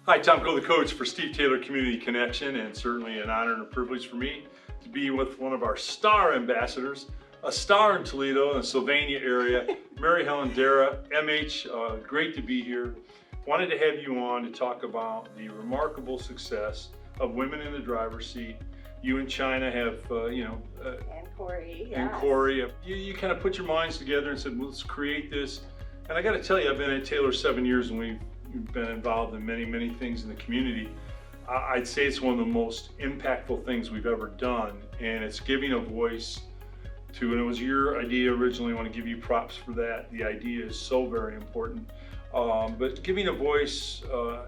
Hi, Tom Cole, the coach for Steve Taylor Community Connection, and certainly an honor and a privilege for me to be with one of our star ambassadors, a star in Toledo and the Sylvania area, Mary Helen Darah, MH. Great to be here. Wanted to have you on to talk about the remarkable success of women in the driver's seat. You and China have, and Corey, and yes. Corey, you kind of put your minds together and said, well, let's create this. And I got to tell you, I've been at Taylor 7 years, and we've been involved in many things in the community. I'd say it's one of the most impactful things we've ever done, and it's giving a voice to, and it was your idea originally. I want to give you props for that. The idea is so very important. But giving a voice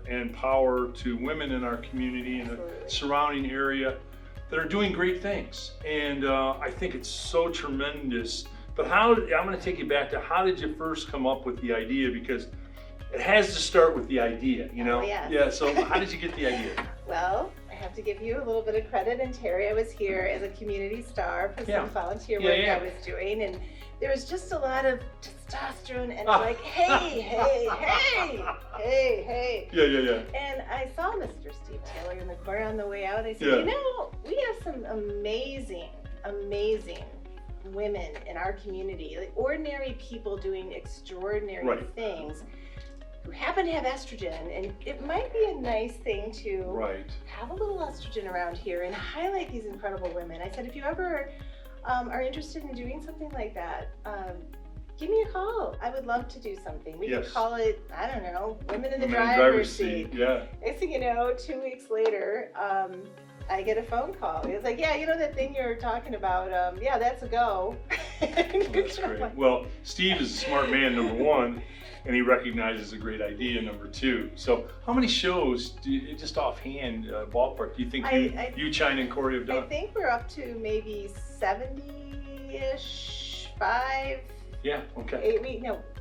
and power to women in our community and the surrounding area that are doing great things. And I think it's so tremendous. But I'm going to take you back to, how did you first come up with the idea? Because it has to start with the idea, you know? Oh, yes. Yeah, so how did you get the idea? Well, I have to give you a little bit of credit. And Terry, I was here as a community star for some volunteer work I was doing. And there was just a lot of testosterone and like, hey. Yeah. And I saw Mr. Steve Taylor in the corner on the way out. I said, you know, we have some amazing women in our community, like ordinary people doing extraordinary things, who happen to have estrogen, and it might be a nice thing to have a little estrogen around here and highlight these incredible women. I said, if you ever are interested in doing something like that, give me a call. I would love to do something. We could call it, I don't know, Women in the Driver's Seat. Yeah. Next thing you know, 2 weeks later, I get a phone call. It's like, yeah, you know that thing you're talking about? Yeah, that's a go. That's great. Well, Steve is a smart man, number one, and he recognizes a great idea, number two. So how many shows, just offhand, ballpark, do you think you, China, and Corey have done? I think we're up to maybe 70-ish, 5. Yeah, okay.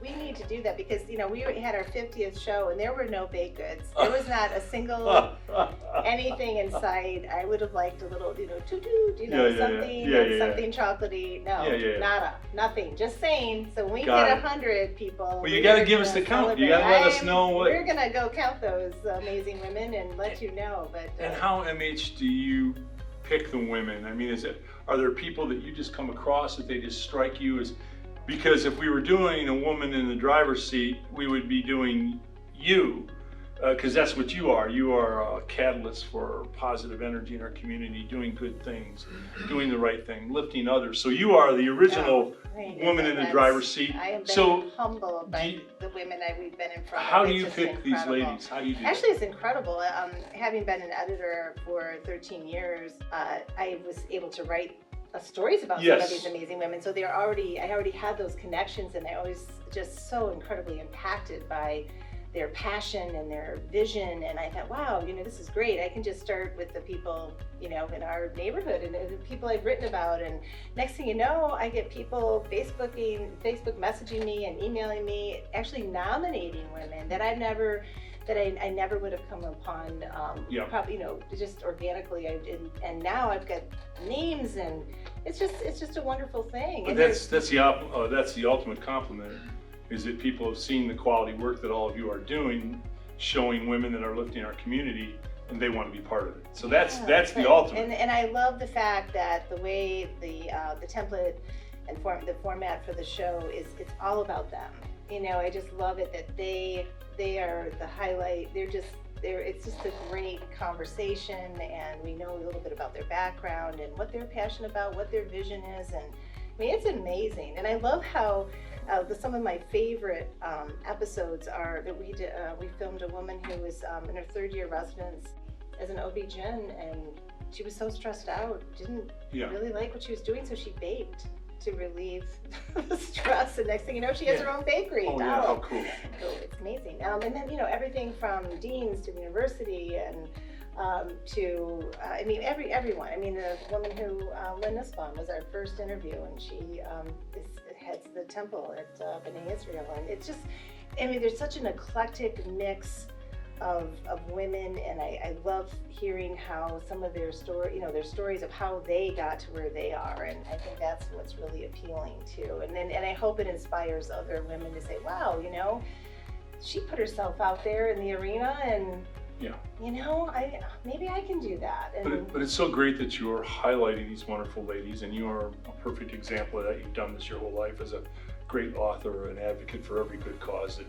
We need to do that because, you know, we had our 50th show and there were no baked goods. There was not a single anything in sight. I would have liked a little, something chocolatey. No, nada, nothing. Just saying. So when we get 100 people, well, you got to give us the count. You got to let us know what. We're gonna go count those amazing women and let you know. But and how, MH, do you pick the women? I mean, are there people that you just come across that they just strike you as? Because if we were doing a woman in the driver's seat, we would be doing you, because that's what you are. You are a catalyst for positive energy in our community, doing good things, doing the right thing, lifting others. So you are the original woman in the driver's seat. I am humbled by the women we've been in front of. How do you pick these ladies? How do you do that? Actually, it's incredible. Having been an editor for 13 years, I was able to write stories about some of these amazing women. So I already had those connections, and I was just so incredibly impacted by their passion and their vision. And I thought, wow, you know, this is great. I can just start with the people, you know, in our neighborhood and the people I've written about. And next thing you know, I get people Facebook messaging me and emailing me, actually nominating women that I never would have come upon, probably, you know, just organically. And now I've got names, and it's just a wonderful thing. But that's the ultimate compliment, is that people have seen the quality work that all of you are doing, showing women that are lifting our community, and they want to be part of it. So that's the ultimate. And I love the fact that the way the template and the format for the show is, it's all about them. You know, I just love it that they are the highlight. It's just a great conversation, and we know a little bit about their background and what they're passionate about, what their vision is, and I mean, it's amazing. And I love how some of my favorite episodes are that we filmed a woman who was in her 3rd year residence as an OB-GYN, and she was so stressed out, didn't really like what she was doing, so she baked to relieve the stress, and next thing you know, she has her own bakery. Oh, yeah, how cool. So it's amazing. And then, you know, everything from deans to university and to, I mean, everyone. I mean, the woman who, Lynn Nussbaum, was our first interview, and she heads the temple at B'nai Israel. And it's just, I mean, there's such an eclectic mix of women, and I love hearing how some of their stories of how they got to where they are, and I think that's what's really appealing too. And I hope it inspires other women to say, wow, you know, she put herself out there in the arena, and Yeah. you know, maybe I can do that. And But it's so great that you are highlighting these wonderful ladies, and you are a perfect example of that. You've done this your whole life as a great author and advocate for every good cause that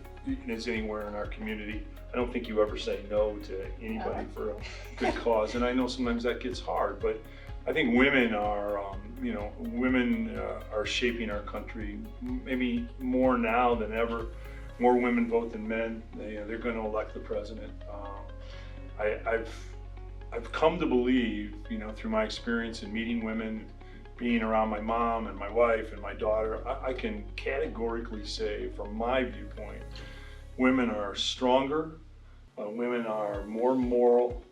is anywhere in our community. I don't think you ever say no to anybody for a good cause, and I know sometimes that gets hard, but I think women are, are shaping our country maybe more now than ever. More women vote than men. They're going to elect the president. I've come to believe, through my experience in meeting women, being around my mom and my wife and my daughter, I can categorically say, from my viewpoint, women are stronger, women are more moral,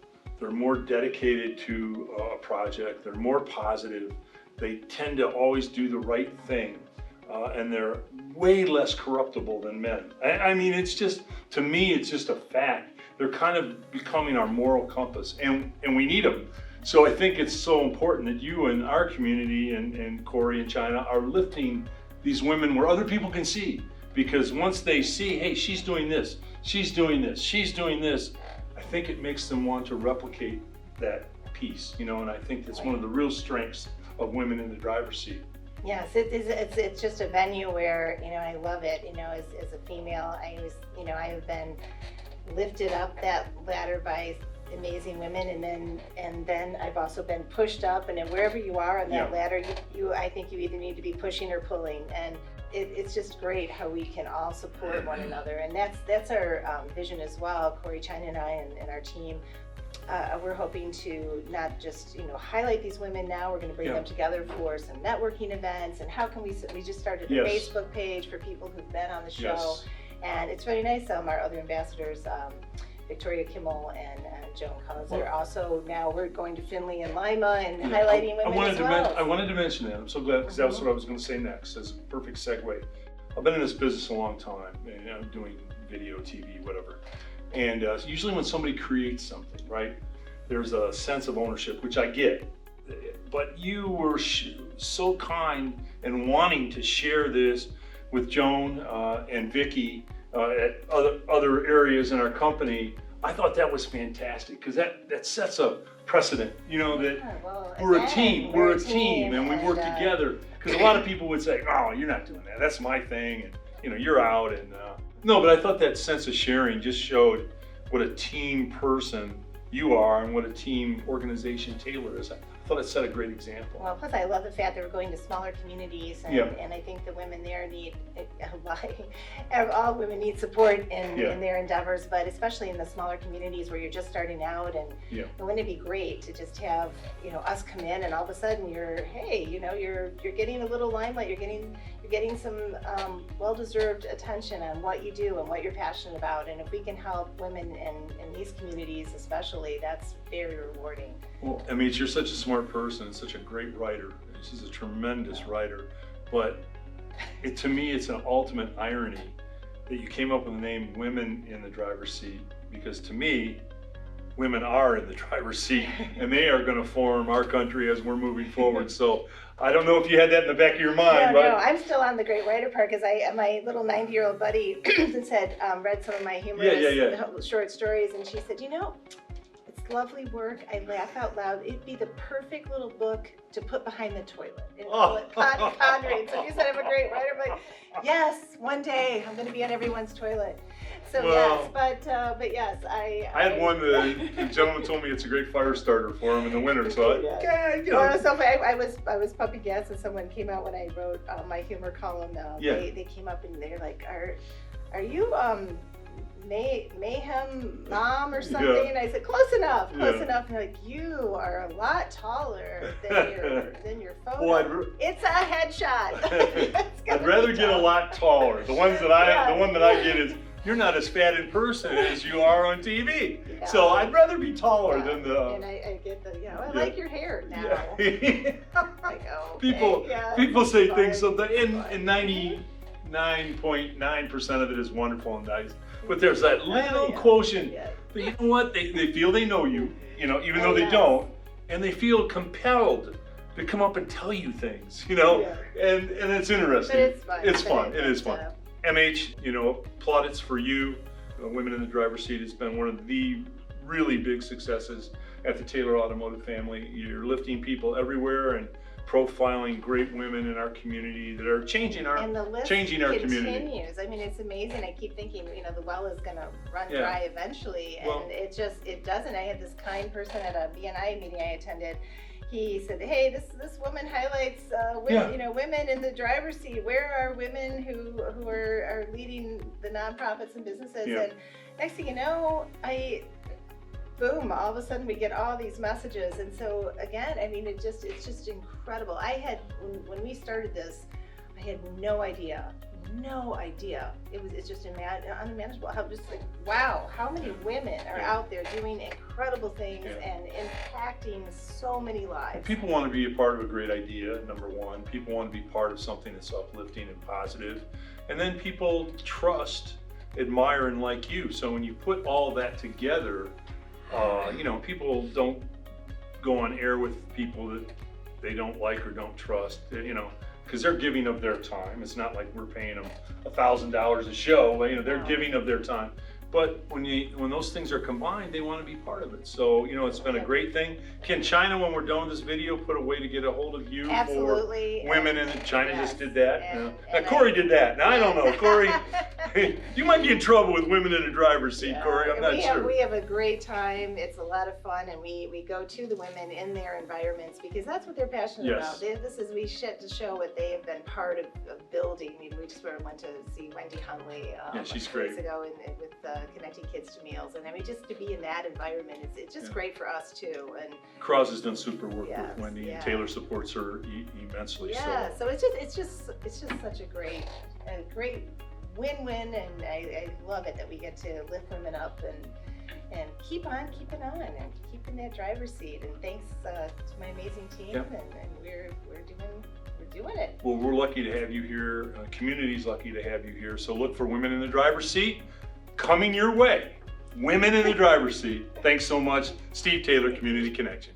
they're more dedicated to a project, they're more positive, they tend to always do the right thing, and they're way less corruptible than men. I mean, it's just, to me, it's just a fact. They're kind of becoming our moral compass, and we need them. So I think it's so important that you and our community and Corey and China are lifting these women where other people can see. Because once they see, hey, she's doing this, she's doing this, she's doing this, I think it makes them want to replicate that piece, and I think that's one of the real strengths of women in the driver's seat. Yes, it's just a venue where, I love it, as a female, I always, I have been lifted up that ladder by amazing women, and then I've also been pushed up, and then wherever you are on that ladder, I think you either need to be pushing or pulling, and it's just great how we can all support one another, and that's our vision as well. Corey, China, and I, and our team. We're hoping to not just highlight these women now. We're going to bring them together for some networking events, and how can we just started a Facebook page for people who've been on the show, and it's really nice. Our other ambassadors, Victoria Kimmel and Joan Collins, are also now. We're going to Findlay and Lima and highlighting women as well. I wanted to mention that. I'm so glad, because that's what I was going to say next as a perfect segue. I've been in this business a long time, and I'm doing video, TV, whatever. And usually when somebody creates something, right, there's a sense of ownership, which I get. But you were so kind and wanting to share this with Joan and Vicky at other areas in our company. I thought that was fantastic, because that sets a precedent, that we're a team, and we work together. Because a lot of people would say, oh, you're not doing that, that's my thing, and you're out. And no, but I thought that sense of sharing just showed what a team person you are and what a team organization Taylor is. I thought it set a great example. Well, plus I love the fact that we're going to smaller communities, and I think the women there need, all women need support in their endeavors, but especially in the smaller communities where you're just starting out, and wouldn't it be great to just have us come in, and all of a sudden you're getting a little limelight, you're getting some well-deserved attention on what you do and what you're passionate about, and if we can help women in these communities especially, that's very rewarding. Well, I mean, you're such a smart person, such a great writer. She's a tremendous writer, but to me, it's an ultimate irony that you came up with the name Women in the Driver's Seat, because to me, women are in the driver's seat, and they are going to form our country as we're moving forward. So I don't know if you had that in the back of your mind. No, I'm still on the great writer part, because my little 90-year-old buddy had read some of my humorous short stories, and she said, it's lovely work. I laugh out loud. It'd be the perfect little book to put behind the toilet and pondering. So you said I'm a great writer. I'm like, yes, one day I'm going to be on everyone's toilet. So but yes, I had one that the gentleman told me it's a great fire starter for him in the winter. So I was pumping gas, and someone came out when I wrote my humor column. They came up and they're like, are you Mayhem Mom or something? And I said, close enough. And they're like, you are a lot taller than your photo. It's a headshot. I'd rather get a lot taller. The one that I get is, you're not as fat in person as you are on TV. Yeah. So I'd rather be taller than the. And I get the, I like your hair now. Like, people say things, so in 99.9% of it is wonderful and nice. But there's that little quotient. But you know what? They feel they know you, even though they don't, and they feel compelled to come up and tell you things, and it's interesting. But it's fun. It's fun. It is fun. MH, plaudits for you, Women in the Driver's Seat. It's been one of the really big successes at the Taylor Automotive family. You're lifting people everywhere and profiling great women in our community that are changing our community. Continues. I mean, it's amazing. I keep thinking, the well is going to run dry eventually, and it doesn't. I had this kind person at a BNI meeting I attended. He said, "Hey, this woman highlights women, women in the driver's seat. Where are women who are leading the nonprofits and businesses?" And next thing you know, boom, all of a sudden we get all these messages. And so again, I mean, it's just incredible. When we started this, I had no idea. It's just unimaginable how wow, how many women are out there doing incredible things and impacting so many lives. People want to be a part of a great idea, number one. People want to be part of something that's uplifting and positive. And then people trust, admire, and like you. So when you put all that together, people don't go on air with people that they don't like or don't trust, because they're giving of their time. It's not like we're paying them $1,000 a show. They're giving of their time. But when those things are combined, they want to be part of it. So, it's been a great thing. Can China, when we're done with this video, put a way to get a hold of you for women in China? Just did that. Corey did that. Now, I don't know. Corey, you might be in trouble with women in the driver's seat, Corey. I'm not sure. We have a great time. It's a lot of fun, and we go to the women in their environments because that's what they're passionate about. We get to show what they have been part of building. We just went to see Wendy Hunley she's a few great. weeks ago with connecting kids to meals, and I mean, just to be in that environment, it's just great for us too. And Cross has done super work with Wendy, and Taylor supports her immensely. So it's just such a great win-win, and I love it that we get to lift women up and keep on keeping on and keep in that driver's seat. And thanks to my amazing team, and we're doing it. Well, we're lucky to have you here. Community's lucky to have you here. So look for Women in the Driver's Seat coming your way. Women in the Driver's Seat. Thanks so much, Steve Taylor, Community Connection.